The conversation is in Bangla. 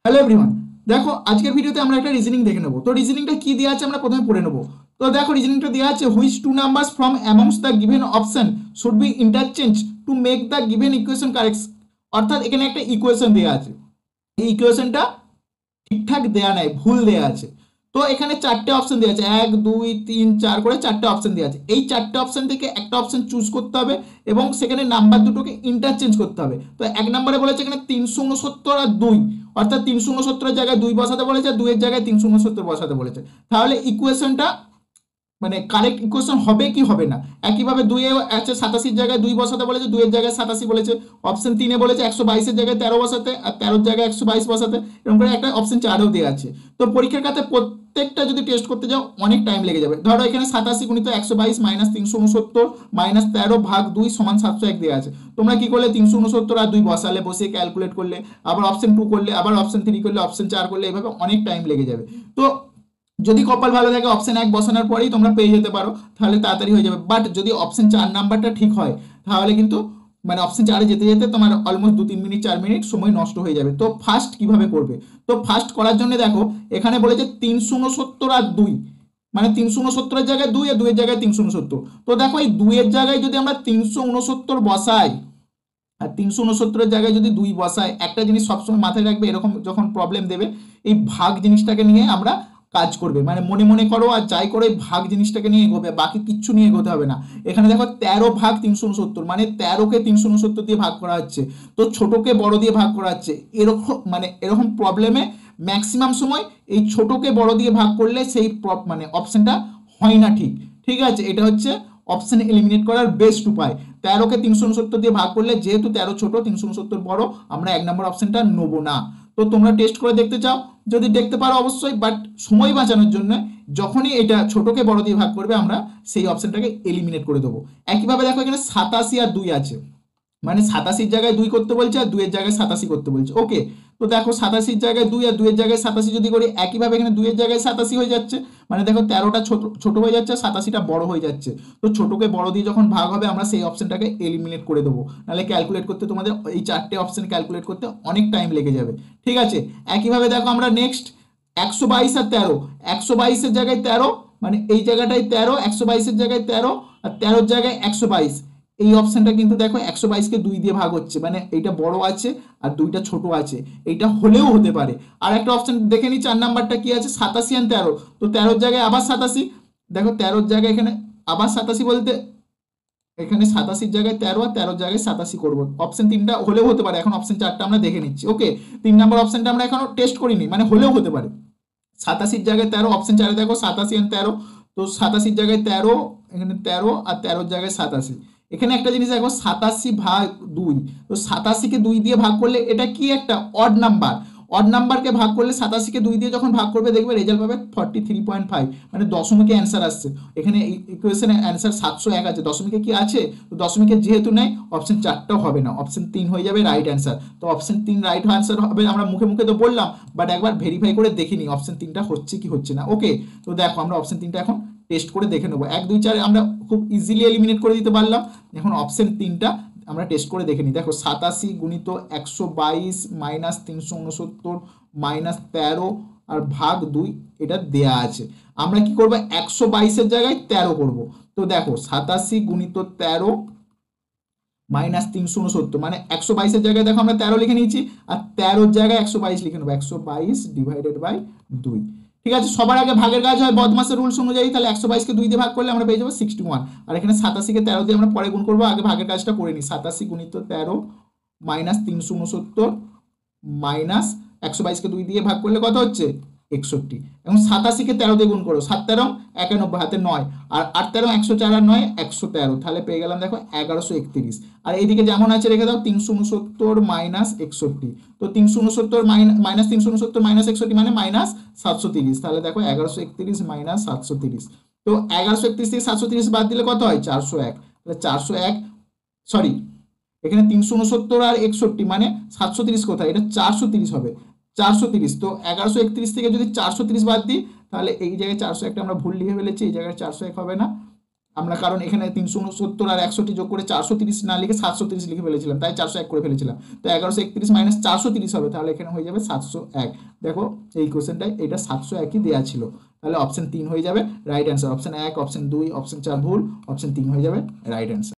হ্যালো এভরিওয়ান, দেখো আজকের ভিডিওতে আমরা একটা রিজনিং দেখে নেবো। তো রিজনিংটা কি দেওয়া আছে আমরা প্রথমে পড়ে নেবো। তো দেখো রিজনিংটা দেওয়া আছে, which two numbers from amongst the given option should be interchange to make the given equation correct. অর্থাৎ এখানে একটা ইকুয়েশন দেওয়া আছে, এই ইকুয়েশনটা ঠিকঠাক দেয়া নাই, ভুল দেয়া আছে। তো এখানে চারটে অপশন দেওয়া আছে, 1 2 3 4 করে চারটে অপশন দেওয়া আছে। এই চারটে অপশন থেকে একটা অপশন চুজ করতে হবে এবং সেখানে নাম্বার দুটোকে ইন্টারচেঞ্জ করতে হবে। তো এক নম্বরে বলেছে এখানে 369 আর 2, অর্থাৎ 369 জায়গায় 2 বসাতে বলেছে, 2 এর জায়গায় 369 বসাতে বলেছে। তাহলে ইকুয়েশনটা মানে কারেক্ট ইকুয়েশন হবে কি হবে না। একইভাবে 2 এ আছে 87 জায়গায় 2 বসাতে বলেছে, 2 এর জায়গায় 87 বলেছে। অপশন 3 এ বলেছে 122 এর জায়গায় 13 বসাতে, আর 13 এর জায়গায় 122 বসাতে। এরকম করে একটা অপশন 4 এও দেওয়া আছে। তো পরীক্ষার খাতে প্রত্যেকটা যদি টেস্ট করতে যাও অনেক টাইম লেগে যাবে। ধরো এখানে 87 গুণিত 122 মাইনাস 369 মাইনাস 13 ভাগ 2 সমান 701 দেওয়া আছে। তোমরা কি করলে 369 আর 2 বসালে, বসে ক্যালকুলেট করলে, আবার অপশন 2 করলে, আবার অপশন 3 করলে, অপশন 4 করলে, এভাবে অনেক টাইম লেগে যাবে। তো যদি কপাল ভালো থাকে অপশন 1 বসানোর পরেই তোমরা পেয়ে যেতে পারো, তাহলে তাড়াতাড়ি হয়ে যাবে। বাট যদি অপশন 4 নাম্বারটা ঠিক হয় তাহলে কিন্তু মানে অপশন 4 যেতে যেতে তোমার অলমোস্ট 2-3 মিনিট 4 মিনিট সময় নষ্ট হয়ে যাবে। তো ফার্স্ট কিভাবে করবে, তো ফার্স্ট করার জন্য দেখো এখানে বলেছে 369 আর 2, মানে 369 এর জায়গায় 2 আর 2 এর জায়গায় 369। তো দেখো এই 2 এর জায়গায় যদি আমরা 369 বসাই আর 369 এর জায়গায় যদি 2 বসাই, একটা জিনিস সবসময় মাথায় রাখবে, এরকম যখন প্রবলেম দেবে এই ভাগ জিনিসটাকে নিয়ে আমরা কাজ করবে, মানে মনে মনে করো আর যাই করো এই ভাগ জিনিসটাকে নিয়ে এগোবে, বাকি কিচ্ছু নিয়ে এগোতে হবে না। এখানে দেখো 13 ভাগ 369, মানে 13কে 369 দিয়ে ভাগ করা হচ্ছে, তো ছোটকে বড় দিয়ে ভাগ করা হচ্ছে। এরকম মানে এরকম প্রবলেমে ম্যাক্সিমাম সময় এই ছোটকে বড় দিয়ে ভাগ করলে সেই মানে অপশনটা হয় না। ঠিক ঠিক আছে, এটা হচ্ছে অপশন এলিমিনেট করার বেস্ট উপায়। 13কে 369 দিয়ে ভাগ করলে, যেহেতু 13 ছোট 369 বড়, আমরা 1 নম্বর অপশনটা নেবো না। তো তোমরা টেস্ট করে দেখতে চাও, যদি দেখতে পারো অবশ্যই, বাট সময় বাঁচানোর জন্য যখনই এটা ছোটকে বড় দিয়ে ভাগ করবে আমরা সেই অপশনটাকে এলিমিনেট করে দেবো। একইভাবে দেখো এখানে 87 আর 2 আছে, মানে 87 জায়গায় 2 করতে বলছে আর 2 এর জায়গায় 87 করতে বলছে। ওকে, তো দেখো 87 জায়গায় 2 আর 2 এর জায়গায় 87 যদি করি, একইভাবে এখানে 2 এর জায়গায় 87 হয়ে যাচ্ছে, মানে দেখো 13টা ছোট ছোট হয়ে যাচ্ছে, 87টা বড় হয়ে যাচ্ছে। তো ছোটকে বড় দিয়ে যখন ভাগ হবে আমরা সেই অপশনটাকে এলিমিনেট করে দেবো, নাহলে ক্যালকুলেট করতে তোমাদের এই চারটে অপশন ক্যালকুলেট করতে অনেক টাইম লেগে যাবে। ঠিক আছে, একইভাবে দেখো আমরা নেক্সট 122 আর 13, 122 এর জায়গায় 13, মানে এই জায়গাটায় 13, 122 এর জায়গায় 13 আর 13 জায়গায় 122। এই অপশনটা কিন্তু দেখো 122কে 2 দিয়ে ভাগ হচ্ছে, মানে এইটা বড় আছে আর 2টা ছোট আছে, এইটা হলেও হতে পারে। আর একটা অপশন দেখে নি 4 নাম্বারটা কি আছে, 87 আর 13। তো 13 জায়গায় আবার 87, দেখো 13 জায়গায় এখানে আবার 87 বলতে এখানে 87 জায়গায় 13 আর 13 জায়গায় 87 করবো। অপশন 3টা হলেও হতে পারে, এখন অপশন 4টা আমরা দেখে নিচ্ছি। ওকে, 3 নাম্বার অপশনটা আমরা এখনো টেস্ট করিনি, মানে হলেও হতে পারে। 87 জায়গায় 13, অপশন 4 দেখো 87 আর 13। তো 87 জায়গায় 13, এখানে 13 আর 13 জায়গায় 87। এখানে একটা জিনিস দেখো 87 ভাগ 2, তো 87কে 2 দিয়ে ভাগ করলে এটা কি একটা অড নাম্বার, অড নাম্বারকে ভাগ করলে 87কে 2 দিয়ে যখন ভাগ করবে দেখবে রেজাল্ট পাবে 43.5, মানে দশমিকে অ্যান্সার আসছে। এখানে ইকুয়েশনে অ্যান্সার 701 আছে, দশমিকে কি আছে, তো দশমিকে যেহেতু নেই অপশন 4টাও হবে না, অপশন 3 হয়ে যাবে রাইট অ্যান্সার। তো অপশন 3 রাইট অ্যান্সার হবে, আমরা মুখে মুখে তো বললাম, বাট একবার ভেরিফাই করে দেখিনি অপশন 3টা হচ্ছে কি হচ্ছে না। ওকে, তো দেখো আমরা অপশন 3টা এখন টেস্ট করে দেখে নেবো। 1 2 4 আমরা খুব ইজিলি এলিমিনেট করে দিতে পারলাম, এখন অপশন 3টা আমরা টেস্ট করে দেখে নিই। দেখো 87 গুণিত 122 মাইনাস 369 মাইনাস 13 আর ভাগ 2, এটা দেয়া আছে। আমরা কি করবো, 122 জায়গায় 13 করব। তো দেখো 87 গুণিত 13 মাইনাস 369, মানে 122 জায়গায় দেখো আমরা 13 লিখে নিয়েছি, আর 13 জায়গায় 122 লিখে নেবো, 122 ডিভাইডেড বাই 2। ঠিক আছে, সবার আগে ভাগের কাজ হয় বদমাসের রুলস অনুযায়ী, তাহলে 122কে 2 দিয়ে ভাগ করলে আমরা পেয়ে যাবো 61। আর এখানে 87কে 13 দিয়ে আমরা পরে গুণ করবো, আগে ভাগের কাজটা করে নিই। 87 গুণিত 13 মাইনাস 369 মাইনাস 122কে 2 দিয়ে ভাগ করলে কত হচ্ছে 61। এবং 87কে 13 দিয়ে গুণ করো, 7 13 91, হাতে 9, আর 8 13 104 আর 9 113, তাহলে পেয়ে গেলাম দেখো 1131। আর এইদিকে যেমন আছে রেখে দাও 369 মাইনাস 61। তো 369 মাইনাস 369 মাইনাস 61 মানে মাইনাস 730, তাহলে দেখো 1131 মাইনাস 730। তো 1131 থেকে 730 বাদ দিলে কত হয় 401, তাহলে 401 সরি এখানে 369 আর 61 মানে 730 কোথায়, এটা 430 হবে, 430। তো 1131 থেকে যদি 430 বাদ দিই তাহলে এই জায়গায় 401 আমরা ভুল লিখে ফেলেছি, এই জায়গায় 401 হবে না, আমরা কারণ এখানে 369 আর 61 যোগ করে 430 না লিখে 730 লিখে ফেলেছিলাম, তাই 401 করে ফেলেছিলাম। তো 1131 মাইনাস 430 হবে, তাহলে এখানে হয়ে যাবে 701। দেখো এই কোশ্চেনটায় এটা 701ই দেওয়া ছিল, তাহলে অপশন 3 হয়ে যাবে right answer. Option 1, option 2, option 4 ভুল, অপশন 3 হয়ে যাবে রাইট অ্যান্সার।